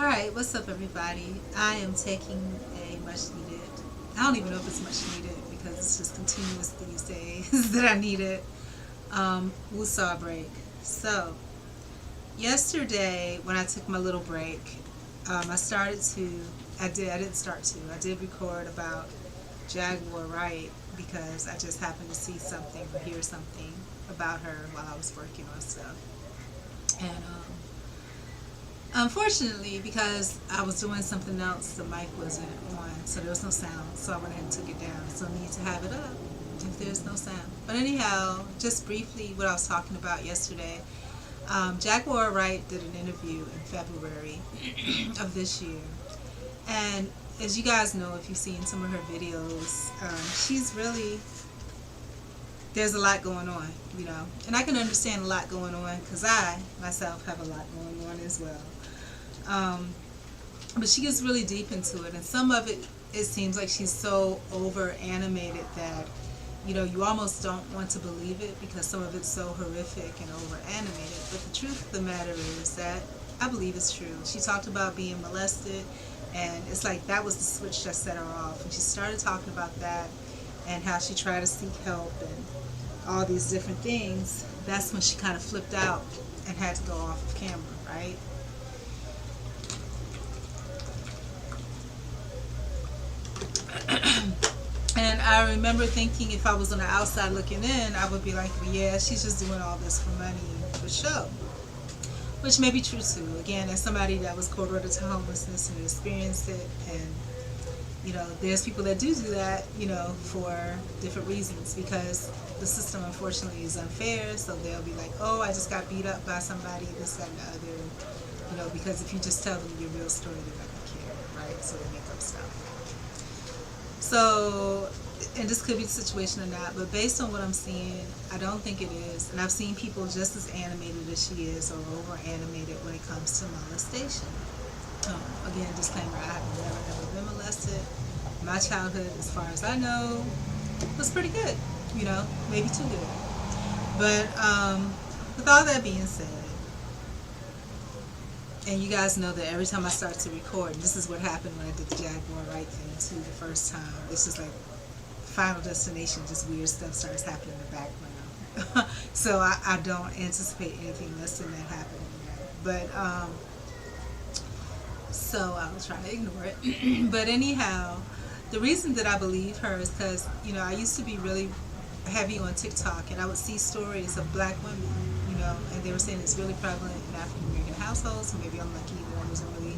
Alright, what's up everybody? I am taking a much needed, I don't even know if it's much needed because it's just continuous these days that I need it, woosah break. So, yesterday when I took my little break, I didn't start to, I did record about Jaguar Wright because I just happened to see something or hear something about her while I was working on stuff. And unfortunately, because I was doing something else, the mic wasn't on, so there was no sound. So I went ahead and took it down. So I need to have it up if there's no sound. But anyhow, just briefly, what I was talking about yesterday. Jaguar Wright did an interview in February of this year, and as you guys know, if you've seen some of her videos, she's really there's a lot going on, and I can understand a lot going on because I myself have a lot going on as well. Um, but she gets really deep into it, and some of it seems like she's so over animated that you almost don't want to believe it because some of it's so horrific and over animated. But the truth of the matter is that I believe it's true. She talked about being molested, and it's like that was the switch that set her off. And she started talking about that and how she tried to seek help and all these different things. That's when she kind of flipped out and had to go off of camera, right? And I remember thinking if I was on the outside looking in, I would be like, well, yeah, she's just doing all this for money, for show. Which may be true too. Again, as somebody that was co-ordered to homelessness and experienced it, and there's people that do that, for different reasons because the system unfortunately is unfair. So they'll be like, oh, I just got beat up by somebody, this, that, and the other. Because if you just tell them your real story, they're not gonna care, right? So they make up stuff. So, and this could be the situation or not, but based on what I'm seeing, I don't think it is. And I've seen people just as animated as she is or over animated when it comes to molestation. Again, disclaimer, I have never been molested. My childhood, as far as I know, was pretty good, maybe too good. But with all that being said, and you guys know that every time I start to record, and this is what happened when I did the Jaguar Wright thing too the first time. It's just like Final Destination, just weird stuff starts happening in the background. So I don't anticipate anything less than that happening. But so I'll try to ignore it. But anyhow, the reason that I believe her is because I used to be really heavy on TikTok, and I would see stories of black women, and they were saying it's really prevalent in African American households. So maybe I'm lucky that I wasn't really,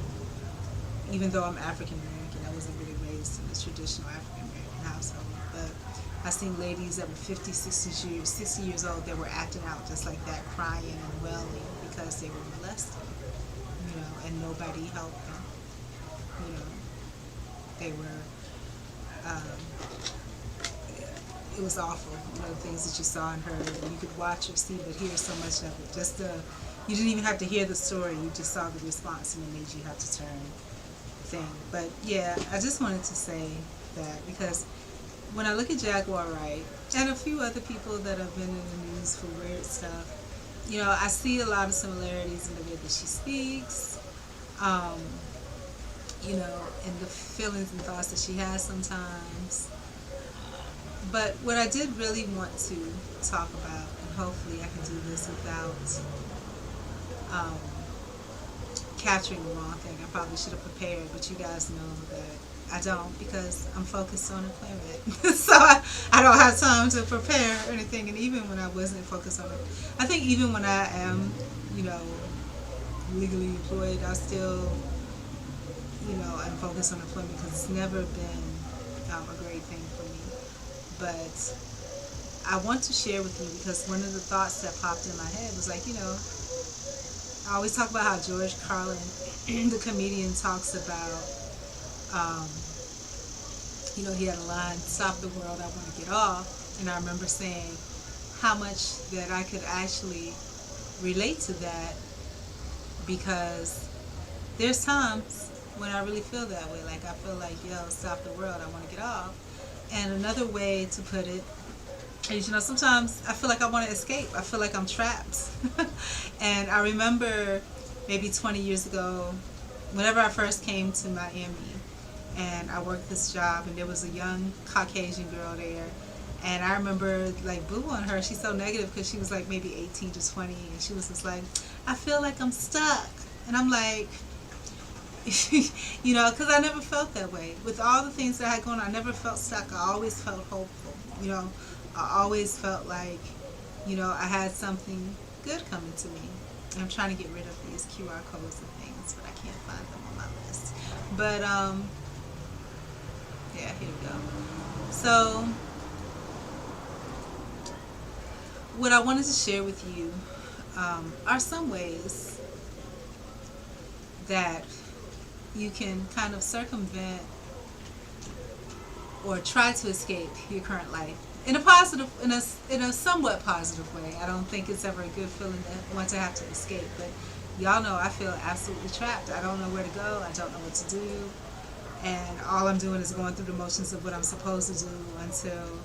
even though I'm African American, I wasn't really raised in the traditional African American household. But I seen ladies that were 50, 60 years old that were acting out just like that, crying and wailing because they were molested, and nobody helped them. They were. It was awful, the things that you saw and heard. You could watch or see, but hear so much of it. You didn't even have to hear the story. You just saw the response, and it made you have to turn the thing. But yeah, I just wanted to say that because when I look at Jaguar Wright and a few other people that have been in the news for weird stuff, I see a lot of similarities in the way that she speaks, and the feelings and thoughts that she has sometimes. But what I did really want to talk about, and hopefully I can do this without capturing the wrong thing. I probably should have prepared, but you guys know that I don't because I'm focused on employment. So I don't have time to prepare or anything. And even when I wasn't focused on it, I think even when I am, legally employed, I still, I'm focused on employment because it's never been a great thing for me. But I want to share with you because one of the thoughts that popped in my head was like, I always talk about how George Carlin, the comedian, talks about, he had a line, "Stop the world, I want to get off." And I remember saying how much that I could actually relate to that because there's times when I really feel that way. Like I feel like, stop the world, I want to get off. And another way to put it is, sometimes I feel like I want to escape. I feel like I'm trapped. And I remember maybe 20 years ago, whenever I first came to Miami, and I worked this job, and there was a young Caucasian girl there, and I remember like boo-ing her. She's so negative because she was like maybe 18 to 20, and she was just like, I feel like I'm stuck, and I'm like, because I never felt that way. With all the things that I had going on, I never felt stuck. I always felt hopeful. I always felt like, I had something good coming to me. And I'm trying to get rid of these QR codes and things, but I can't find them on my list. But, yeah, here we go. So, what I wanted to share with you are some ways that you can kind of circumvent or try to escape your current life in a positive, in a somewhat positive way. I don't think it's ever a good feeling to want to have to escape, but y'all know I feel absolutely trapped. I don't know where to go. I don't know what to do, and all I'm doing is going through the motions of what I'm supposed to do until,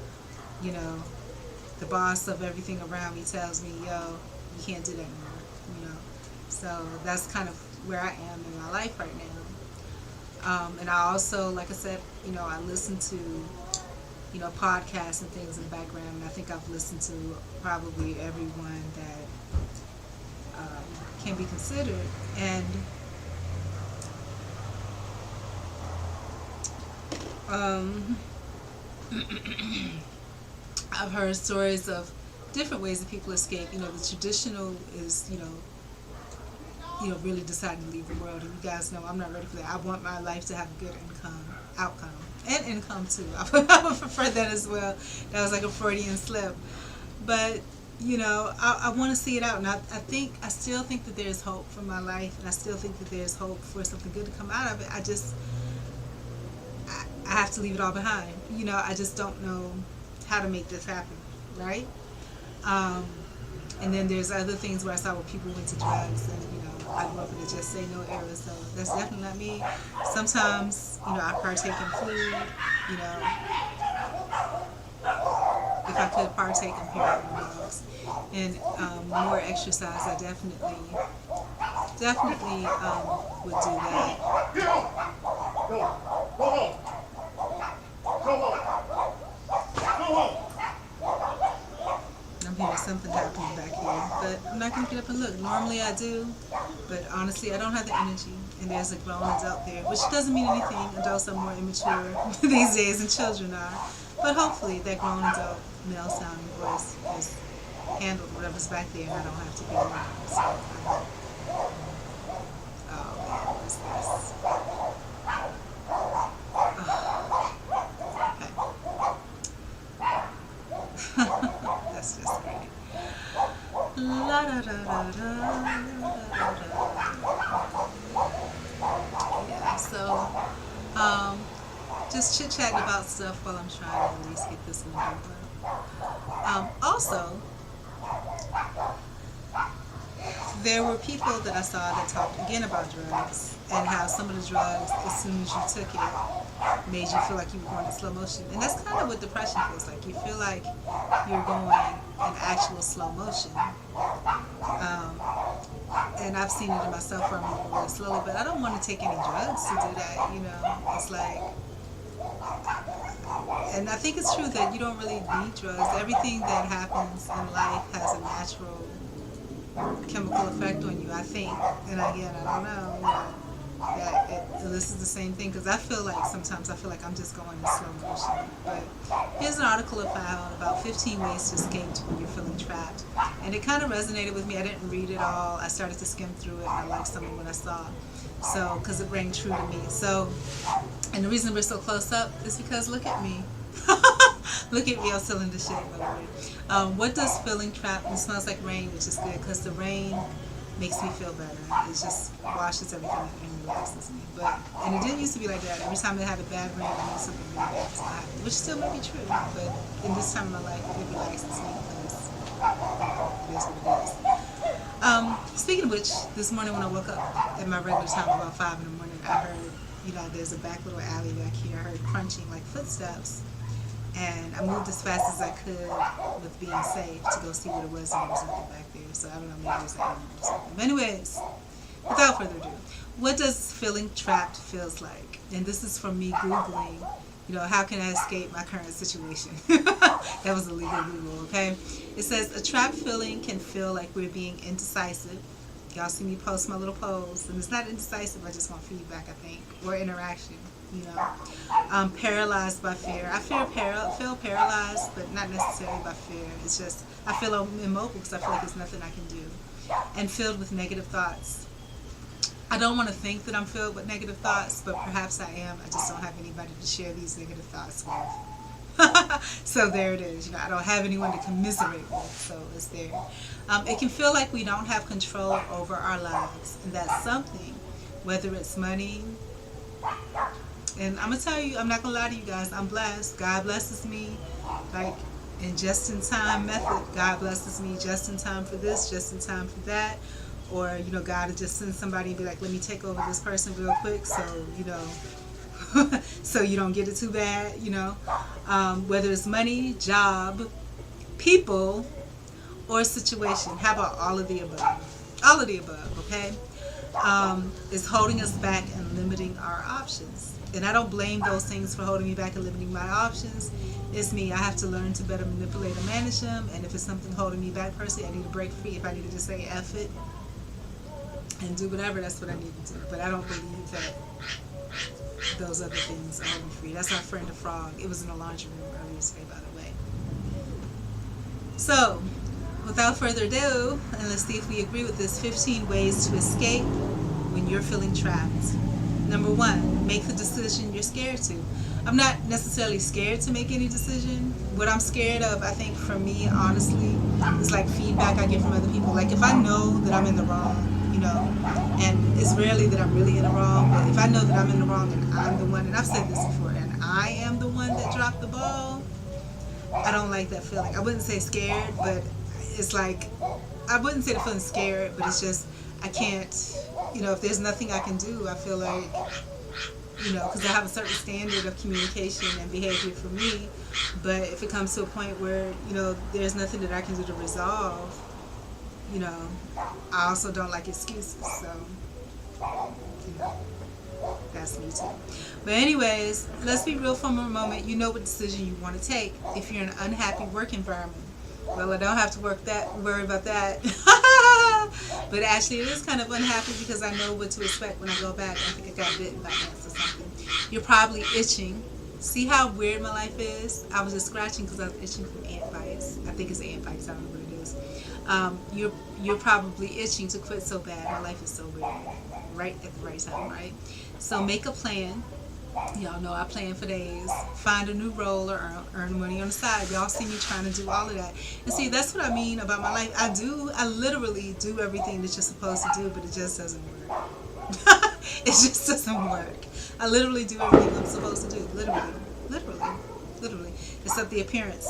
the boss of everything around me tells me, yo, you can't do that anymore. So that's kind of where I am in my life right now. And I also, like I said, I listen to, podcasts and things in the background. And I think I've listened to probably everyone that can be considered. And I've heard stories of different ways that people escape. The traditional is, really deciding to leave the world. And you guys know I'm not ready for that. I want my life to have a good outcome, and income too. I would prefer that as well. That was like a Freudian slip. But, I want to see it out. And I still think that there's hope for my life. And I still think that there's hope for something good to come out of it. I have to leave it all behind. I just don't know how to make this happen, right? And then there's other things where I saw where people went to drugs, and I grew up in a just say no era, so that's definitely not me. Sometimes I partake in food. If I could partake in period drugs, and more exercise, I definitely would do that. I'm hearing something happening back here, but I'm not going to get up and look. Normally I do, but honestly I don't have the energy, and there's a grown adult there, which doesn't mean anything. Adults are more immature these days than children are, but hopefully that grown adult male sounding voice has handled whatever's back there, and I don't have to be around. So, oh man, what is this? Okay. That's just great. La da da da da. Yeah, so just chit chatting about stuff while I'm trying to at least get this one over. Also, there were people that I saw that talked again about drugs, and how some of the drugs, as soon as you took it, made you feel like you were going in slow motion. And that's kind of what depression feels like. You feel like you're going in actual slow motion. And I've seen it in myself where I'm moving really slowly, but I don't want to take any drugs to do that. It's like, and I think it's true that you don't really need drugs. Everything that happens in life has a natural chemical effect on you, I think. And again, I don't know, this is the same thing, because sometimes I feel like I'm just going in slow motion. But here's an article I found about 15 ways to escape when you're feeling trapped, and it kind of resonated with me. I didn't read it all. I started to skim through it, and I liked some of what I saw, so because it rang true to me. So, and the reason we're so close up is because look at me. Look at me, I'm still in the shit mode. What does feeling trapped? It smells like rain, which is good, because the rain makes me feel better. It just washes everything and relaxes me. And it didn't used to be like that. Every time I had a bad rain, I knew something really bad was happening, which still may be true. But in this time of my life, it relaxes me because it is what it is. Speaking of which, this morning when I woke up at my regular time, about 5 in the morning, I heard, there's a back little alley back here. I heard crunching like footsteps. And I moved as fast as I could with being safe to go see what it was, and there was nothing back there. So I don't know, maybe it was an animal or something. But anyways, without further ado, what does feeling trapped feels like? And this is from me Googling, how can I escape my current situation? That was a legal Google, okay? It says, a trapped feeling can feel like we're being indecisive. Y'all see me post my little pose, and it's not indecisive, I just want feedback, I think, or interaction, paralyzed by fear. I feel paralyzed, but not necessarily by fear. It's just, I feel immobile because I feel like there's nothing I can do. And filled with negative thoughts. I don't want to think that I'm filled with negative thoughts, but perhaps I am. I just don't have anybody to share these negative thoughts with. So there it is. I don't have anyone to commiserate with, so it's there. It can feel like we don't have control over our lives, and that's something, whether it's money. And I'm going to tell you, I'm not going to lie to you guys, I'm blessed. God blesses me, like, in just-in-time method. God blesses me just in time for this, just in time for that. Or, God will just send somebody and be like, let me take over this person real quick so, so you don't get it too bad, Whether it's money, job, people, or situation. How about all of the above? All of the above, okay? Is holding us back and limiting our options. And I don't blame those things for holding me back and limiting my options. It's me. I have to learn to better manipulate and manage them. And if it's something holding me back personally, I need to break free. If I need to just say F it and do whatever, that's what I need to do. But I don't believe that those other things are holding free. That's our friend the frog. It was in the laundry room earlier today, by the way. So, without further ado, and let's see if we agree with this, 15 ways to escape when you're feeling trapped. Number 1, make the decision you're scared to. I'm not necessarily scared to make any decision. What I'm scared of, I think for me, honestly, is like feedback I get from other people. Like if I know that I'm in the wrong, and it's rarely that I'm really in the wrong, but if I know that I'm in the wrong and I'm the one, and I've said this before, and I am the one that dropped the ball, I don't like that feeling. I wouldn't say scared, but it's like, I wouldn't say the feeling scared, but it's just, I can't, if there's nothing I can do, I feel like, because I have a certain standard of communication and behavior for me, but if it comes to a point where, there's nothing that I can do to resolve, I also don't like excuses, so, that's me too. But anyways, let's be real for a moment. You know what decision you want to take. If you're in an unhappy work environment, well, I don't have to worry about that. But actually, it is kind of unhappy because I know what to expect when I go back. I think I got bitten by ants or something. You're probably itching. See how weird my life is? I was just scratching because I was itching from ant bites. I think it's ant bites. I don't know what it is. You're probably itching to quit so bad. My life is so weird. Right at the right time, right? So make a plan. Y'all know I plan for days. Find a new role or earn money on the side. Y'all see me trying to do all of that. And see, that's what I mean about my life. I literally do everything that you're supposed to do, but it just doesn't work. It just doesn't work. I literally do everything I'm supposed to do. Literally. Except the appearance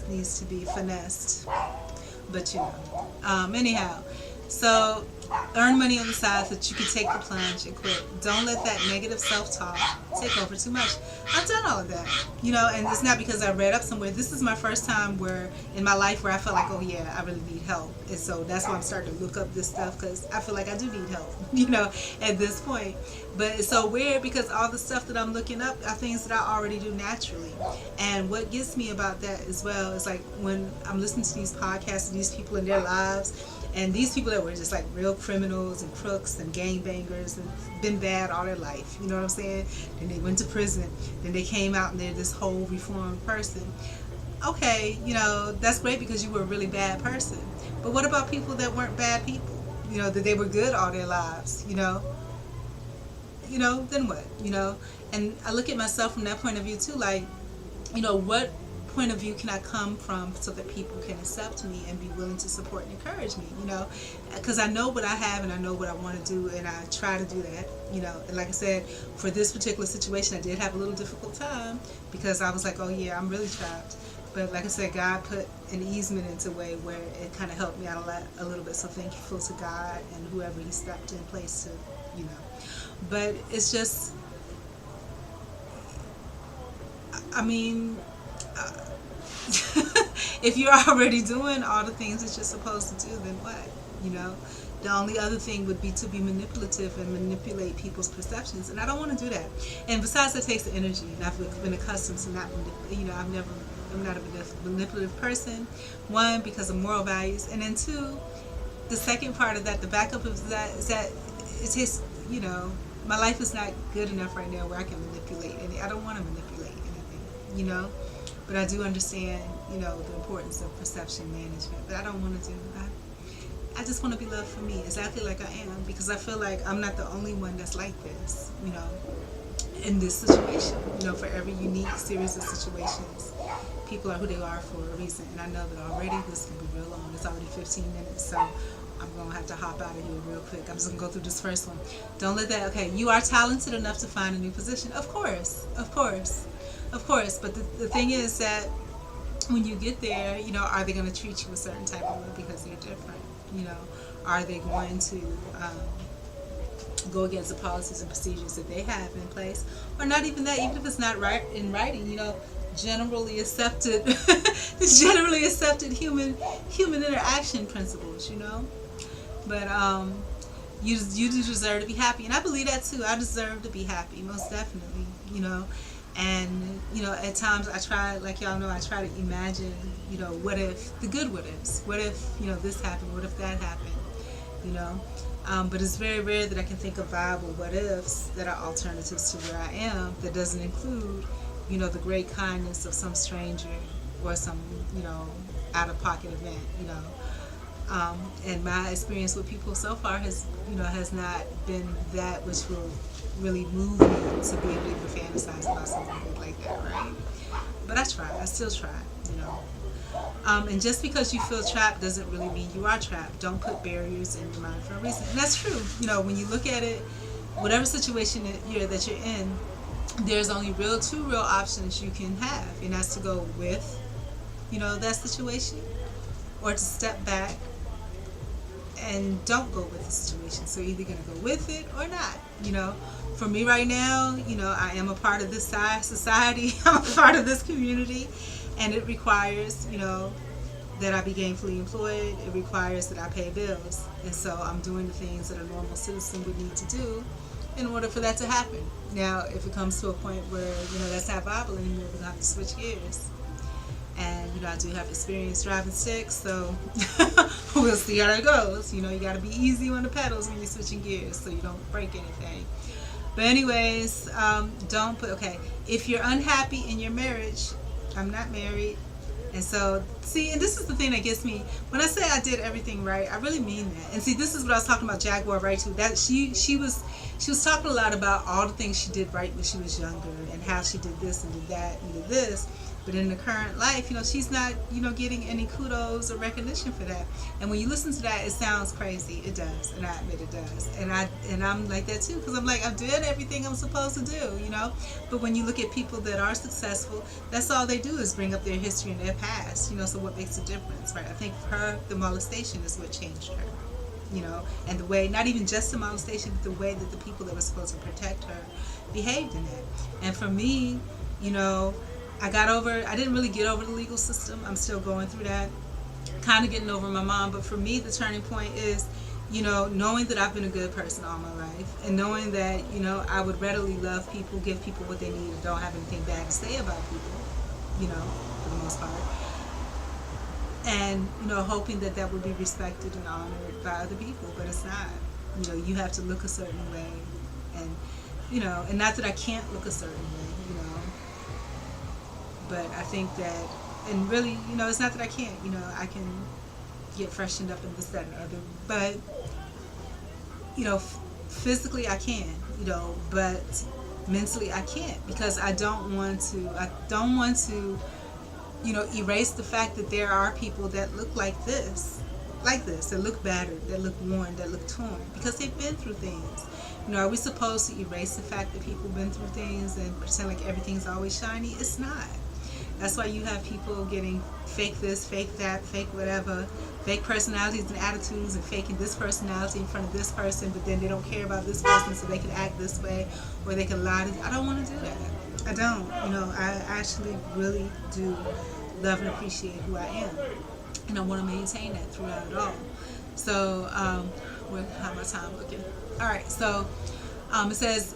needs to be finessed. But anyhow. So, earn money on the side so that you can take the plunge and quit. Don't let that negative self-talk take over too much. I've done all of that, and it's not because I read up somewhere. This is my first time in my life where I felt like, oh yeah, I really need help. And so that's why I'm starting to look up this stuff, because I feel like I do need help, at this point. But it's so weird because all the stuff that I'm looking up are things that I already do naturally. And what gets me about that as well is like when I'm listening to these podcasts and these people in their lives, and these people that were just like real criminals and crooks and gangbangers and been bad all their life, you know what I'm saying? Then they went to prison, then they came out and they're this whole reformed person. Okay, that's great because you were a really bad person. But what about people that weren't bad people? That they were good all their lives, then what? And I look at myself from that point of view too, like, what point of view can I come from so that people can accept me and be willing to support and encourage me, because I know what I have and I know what I want to do, and I try to do that, and like I said, for this particular situation I did have a little difficult time because I was like, oh yeah, I'm really trapped. But like I said, God put an easement into a way where it kind of helped me out a little bit, so thankful to God and whoever he stepped in place to, but it's just, I mean, if you're already doing all the things that you're supposed to do, then what? The only other thing would be to be manipulative and manipulate people's perceptions, and I don't want to do that. And besides, that takes the energy, and I've been accustomed to not, I'm not a manipulative person. One, because of moral values, and then two, the second part of that, the backup of that is that it takes, my life is not good enough right now where I can manipulate any. I don't want to manipulate anything. But I do understand, the importance of perception management. But I don't want to do. I just want to be loved for me, exactly like I am, because I feel like I'm not the only one that's like this, in this situation. For every unique series of situations, people are who they are for a reason. And I know that already. This can be real long. It's already 15 minutes, so I'm going to have to hop out of here real quick. I'm just going to go through this first one. Don't let that, okay, you are talented enough to find a new position. Of course. But the thing is that when you get there, are they going to treat you a certain type of way because you're different? Are they going to go against the policies and procedures that they have in place? Or not even that, even if it's not right in writing, generally accepted human interaction principles, But you do deserve to be happy, and I believe that too. I deserve to be happy, most definitely, And at times I try, like y'all know, I try to imagine, what if the good what ifs? What if this happened? What if that happened? But it's very rare that I can think of viable what ifs that are alternatives to where I am. That doesn't include, the great kindness of some stranger or some, out of pocket event. And my experience with people so far has not been that which will really move me to be able to even fantasize about something like that, right? But I still try, And just because you feel trapped doesn't really mean you are trapped. Don't put barriers in your mind for a reason. And that's true. When you look at it, whatever situation that you're in, there's only two real options you can have, and that's to go with, that situation, or to step back and don't go with the situation. So you're either going to go with it or not. For me right now, I am a part of this society. I'm a part of this community, and it requires, that I be gainfully employed. It requires that I pay bills, and so I'm doing the things that a normal citizen would need to do in order for that to happen. Now, if it comes to a point where that's not viable anymore, we're gonna have to switch gears. And I do have experience driving sticks, so we'll see how it goes. You got to be easy on the pedals when you're switching gears, so you don't break anything. But anyways, don't put. Okay, if you're unhappy in your marriage, I'm not married. And so, see, and this is the thing that gets me. When I say I did everything right, I really mean that. And see, this is what I was talking about Jaguar right too. That she was talking a lot about all the things she did right when she was younger, and how she did this and did that and did this. But in the current life, she's not, getting any kudos or recognition for that. And when you listen to that, it sounds crazy. It does, and I admit it does. And I'm like that too, because I'm like, I did everything I'm supposed to do, But when you look at people that are successful, that's all they do is bring up their history and their past, So what makes a difference, right? I think for her, the molestation is what changed her, And the way, not even just the molestation, but the way that the people that were supposed to protect her behaved in it. And for me, I didn't really get over the legal system. I'm still going through that, kind of getting over my mom. But for me, the turning point is, knowing that I've been a good person all my life, and knowing that, I would readily love people, give people what they need, and don't have anything bad to say about people, for the most part. And, hoping that that would be respected and honored by other people, but it's not. You have to look a certain way, and, and not that I can't look a certain way, But I think that, and really, it's not that I can't, I can get freshened up in this, that, and other. But, physically I can, but mentally I can't, because I don't want to, erase the fact that there are people that look like this, that look battered, that look worn, that look torn, because they've been through things. Are we supposed to erase the fact that people have been through things and pretend like everything's always shiny? It's not. That's why you have people getting fake this, fake that, fake whatever, fake personalities and attitudes, and faking this personality in front of this person, but then they don't care about this person, so they can act this way, or they can lie. I don't want to do that. I don't. I actually really do love and appreciate who I am, and I want to maintain that throughout it all. So How much time looking? All right, so it says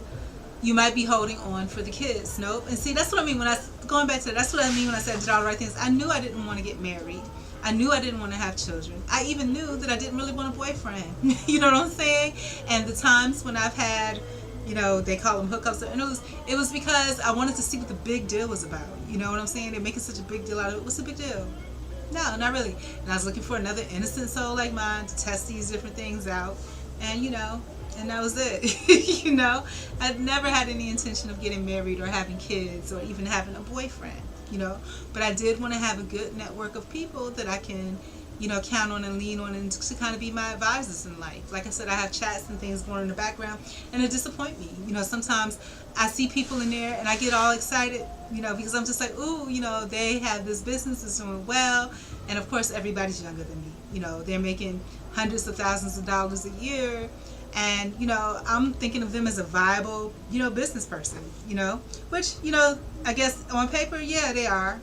you might be holding on for the kids. Nope. And see, that's what I mean when I going back to that. That's what I mean when I said I did all the right things. I knew I didn't want to get married. I knew I didn't want to have children. I even knew that I didn't really want a boyfriend. You know what I'm saying? And the times when I've had, they call them hookups, and it was because I wanted to see what the big deal was about. You know what I'm saying? They're making such a big deal out of it. What's the big deal? No, not really. And I was looking for another innocent soul like mine to test these different things out. And, and that was it. I'd never had any intention of getting married or having kids or even having a boyfriend, But I did want to have a good network of people that I can, count on and lean on and to kind of be my advisors in life. Like I said, I have chats and things going in the background, and it disappoint me. Sometimes I see people in there and I get all excited, because I'm just like, ooh, they have this business that's doing well. And of course, everybody's younger than me. They're making hundreds of thousands of dollars a year. And, I'm thinking of them as a viable, business person, which, I guess on paper, yeah, they are.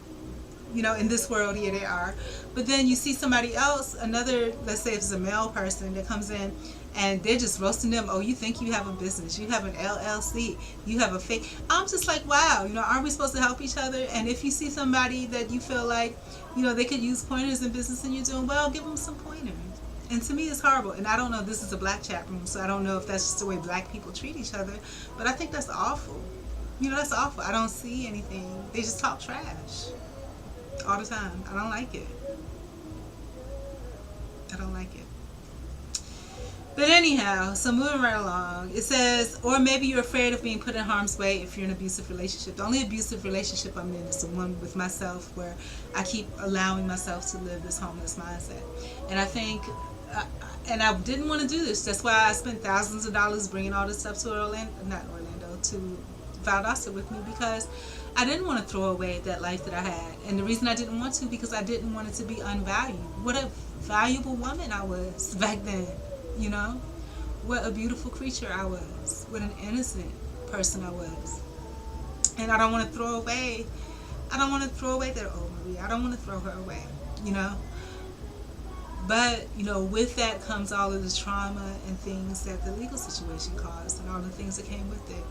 In this world, yeah, they are. But then you see somebody else, another, let's say if it's a male person that comes in and they're just roasting them. Oh, you think you have a business, you have an LLC, you have a fake. I'm just like, wow, aren't we supposed to help each other? And if you see somebody that you feel like, they could use pointers in business and you're doing well, give them some pointers. And to me, it's horrible. And I don't know, this is a black chat room, so I don't know if that's just the way black people treat each other. But I think that's awful. That's awful. I don't see anything. They just talk trash all the time. I don't like it. I don't like it. But anyhow, so moving right along, it says, or maybe you're afraid of being put in harm's way if you're in an abusive relationship. The only abusive relationship I'm in is the one with myself, where I keep allowing myself to live this homeless mindset. And I think, and I didn't want to do this. That's why I spent thousands of dollars bringing all this stuff to to Valdosta with me, because I didn't want to throw away that life that I had. And the reason I didn't want to, because I didn't want it to be unvalued. What a valuable woman I was back then, What a beautiful creature I was. What an innocent person I was. And I don't want to throw away that old Marie. I don't want to throw her away, But, with that comes all of the trauma and things that the legal situation caused and all the things that came with it,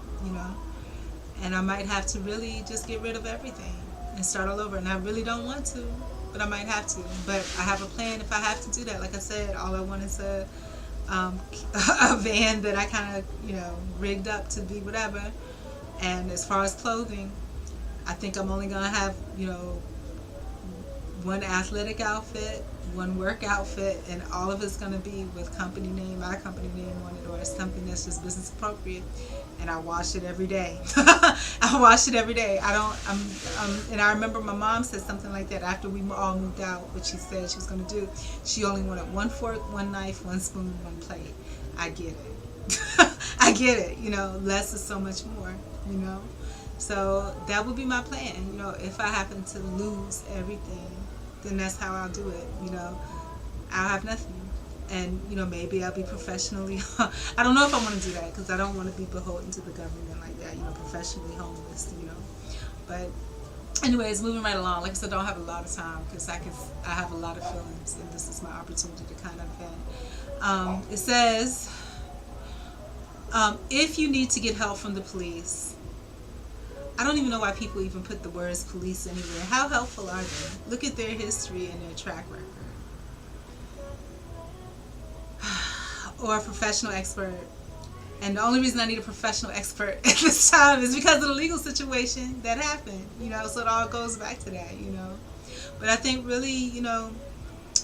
And I might have to really just get rid of everything and start all over. And I really don't want to, but I might have to. But I have a plan if I have to do that. Like I said, all I want is a van that I kind of, rigged up to be whatever. And as far as clothing, I think I'm only going to have, one athletic outfit, one work outfit, and all of it's going to be with company name, my company name on it, or it's something that's just business appropriate. And I wash it every day. I wash it every day. And I remember my mom said something like that after we all moved out, what she said she was going to do. She only wanted one fork, one knife, one spoon, one plate. I get it. I get it. Less is so much more, So that would be my plan. If I happen to lose everything, then that's how I'll do it. I'll have nothing. And, maybe I'll be professionally, I don't know if I want to do that, because I don't want to be beholden to the government like that, professionally homeless, But anyways, moving right along. Like I said, I don't have a lot of time, because I have a lot of feelings, and this is my opportunity to kind of vent. It says, if you need to get help from the police, I don't even know why people even put the words police anywhere. How helpful are they? Look at their history and their track record. Or a professional expert. And the only reason I need a professional expert at this time is because of the legal situation that happened, so it all goes back to that, But I think really,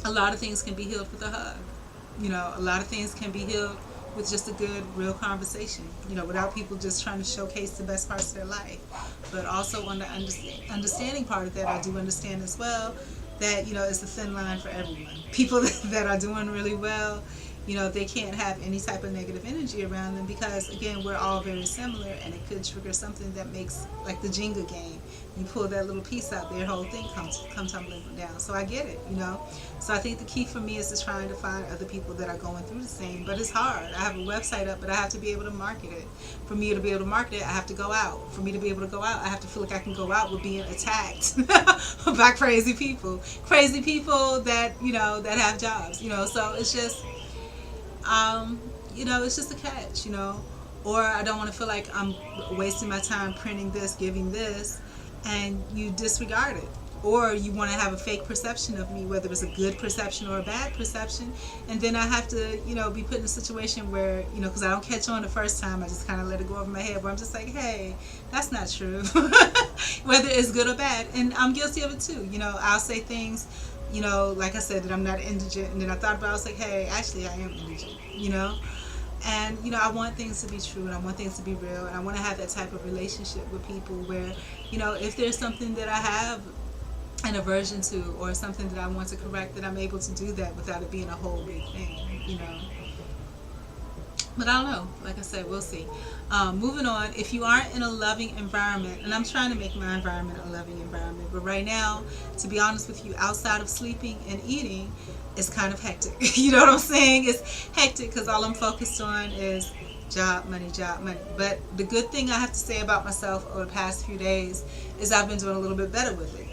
a lot of things can be healed with a hug. A lot of things can be healed with just a good, real conversation, without people just trying to showcase the best parts of their life. But also on the understanding part of that, I do understand as well that, it's a thin line for everyone. People that are doing really well, they can't have any type of negative energy around them, because, again, we're all very similar, and it could trigger something that makes, like the Jenga game. You pull that little piece out, their whole thing comes tumbling down. So I get it, So I think the key for me is to trying to find other people that are going through the same. But it's hard. I have a website up, but I have to be able to market it. For me to be able to market it, I have to go out. For me to be able to go out, I have to feel like I can go out with being attacked by crazy people. Crazy people that, that have jobs, So it's just, it's just a catch, or I don't want to feel like I'm wasting my time printing this, giving this, and you disregard it. Or you want to have a fake perception of me, whether it's a good perception or a bad perception, and then I have to, be put in a situation where, because I don't catch on the first time, I just kind of let it go over my head, where I'm just like, hey, that's not true, whether it's good or bad, and I'm guilty of it too. I'll say things, like I said, that I'm not indigent, and then I thought about it, I was like, hey, actually I am indigent. And I want things to be true, and I want things to be real, and I want to have that type of relationship with people where, if there's something that I have an aversion to, or something that I want to correct, that I'm able to do that without it being a whole big thing. But I don't know. Like I said, we'll see. Moving on, if you aren't in a loving environment, and I'm trying to make my environment a loving environment, but right now, to be honest with you, outside of sleeping and eating, it's kind of hectic. You know what I'm saying? It's hectic because all I'm focused on is job, money, job, money. But the good thing I have to say about myself over the past few days is I've been doing a little bit better with it.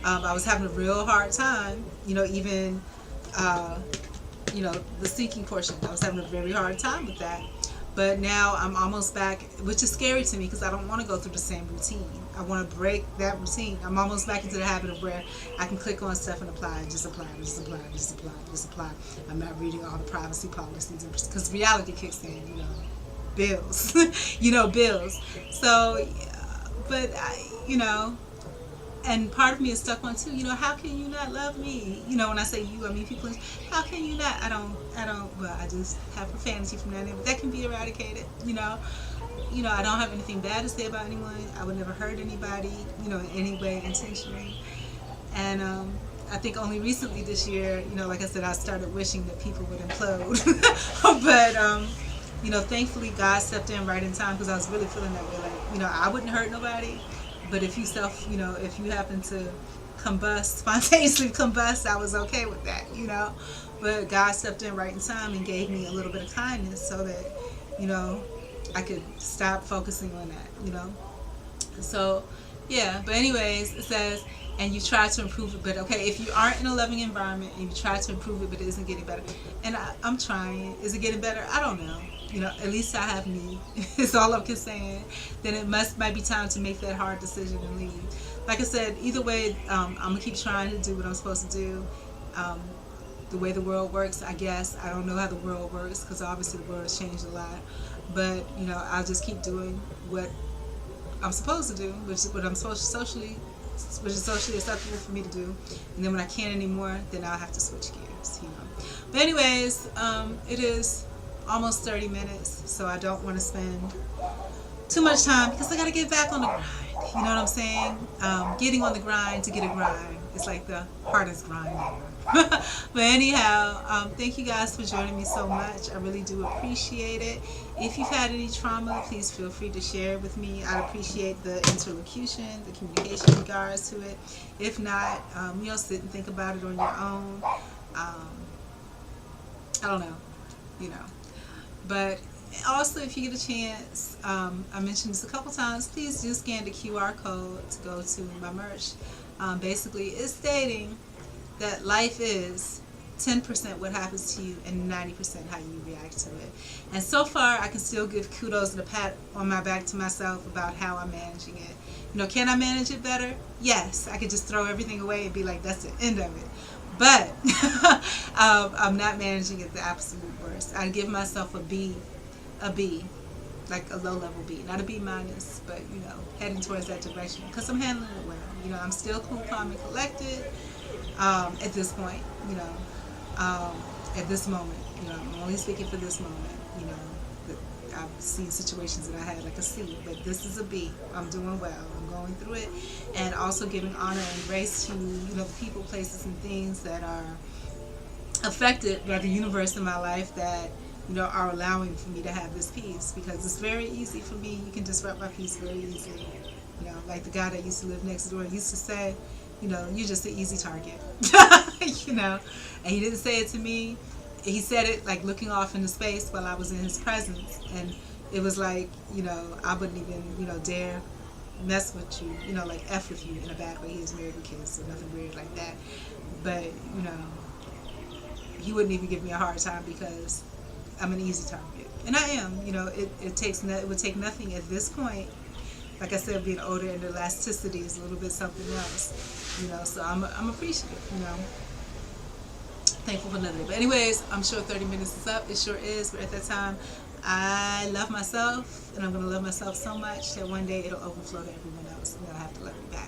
I was having a real hard time, even, the seeking portion. I was having a very hard time with that. But now I'm almost back, which is scary to me because I don't want to go through the same routine. I want to break that routine. I'm almost back into the habit of where I can click on stuff and apply, just apply, just apply, just apply, just apply. I'm not reading all the privacy policies because reality kicks in, bills, bills. So, but and part of me is stuck on too, how can you not love me? When I say you, I mean people. How can you not? I don't, well, I just have profanity from that, but that can be eradicated, I don't have anything bad to say about anyone. I would never hurt anybody, in any way intentionally. And I think only recently this year, like I said, I started wishing that people would implode. But, thankfully God stepped in right in time because I was really feeling that way. Like, I wouldn't hurt nobody. But if you if you happen to spontaneously combust, I was okay with that, But God stepped in right in time and gave me a little bit of kindness so that, I could stop focusing on that, So, yeah. But anyways, it says, and you try to improve it, but okay, if you aren't in a loving environment and you try to improve it, but it isn't getting better, and I'm trying, is it getting better? I don't know. At least I have me. It's all I'm saying. Then it might be time to make that hard decision and leave. Like I said, either way, I'm gonna keep trying to do what I'm supposed to do. The way the world works, I guess. I don't know how the world works because obviously the world has changed a lot. But I'll just keep doing what I'm supposed to do, which is what I'm socially acceptable for me to do. And then when I can't anymore, then I'll have to switch gears. But anyways, it is almost 30 minutes, so I don't want to spend too much time because I got to get back on the grind. You know what I'm saying? Getting on the grind to get a grind. It's like the hardest grind ever. But anyhow, thank you guys for joining me so much. I really do appreciate it. If you've had any trauma, please feel free to share it with me. I'd appreciate the interlocution, the communication in regards to it. If not, sit and think about it on your own. I don't know, But also, if you get a chance, I mentioned this a couple times, please do scan the QR code to go to my merch. Basically, it's stating that life is 10% what happens to you and 90% how you react to it. And so far, I can still give kudos and a pat on my back to myself about how I'm managing it. Can I manage it better? Yes. I could just throw everything away and be like, that's the end of it. But I'm not managing it the absolute worst. I give myself a B, like a low-level B, not a B minus, but heading towards that direction because I'm handling it well. I'm still cool, calm, and collected at this point. At this moment, I'm only speaking for this moment. I've seen situations that I had like a C, but this is a B. I'm doing well. I'm going through it, and also giving honor and grace to the people, places, and things that are affected by the universe in my life that are allowing for me to have this peace, because it's very easy for me. You can disrupt my peace very easily. Like the guy that used to live next door used to say, you're just an easy target. And he didn't say it to me. He said it like looking off into space while I was in his presence, and it was like, I wouldn't even, dare mess with you, like F with you in a bad way. He was married with kids, so nothing weird like that. But, he wouldn't even give me a hard time because I'm an easy target, and I am. You know, it would take nothing at this point. Like I said, being older and the elasticity is a little bit something else. You know, so I'm appreciative. You know, thankful for another day. But anyways, I'm sure 30 minutes is up. It sure is. But at that time, I love myself, and I'm gonna love myself so much that one day it'll overflow to everyone else, and they'll have to love me back.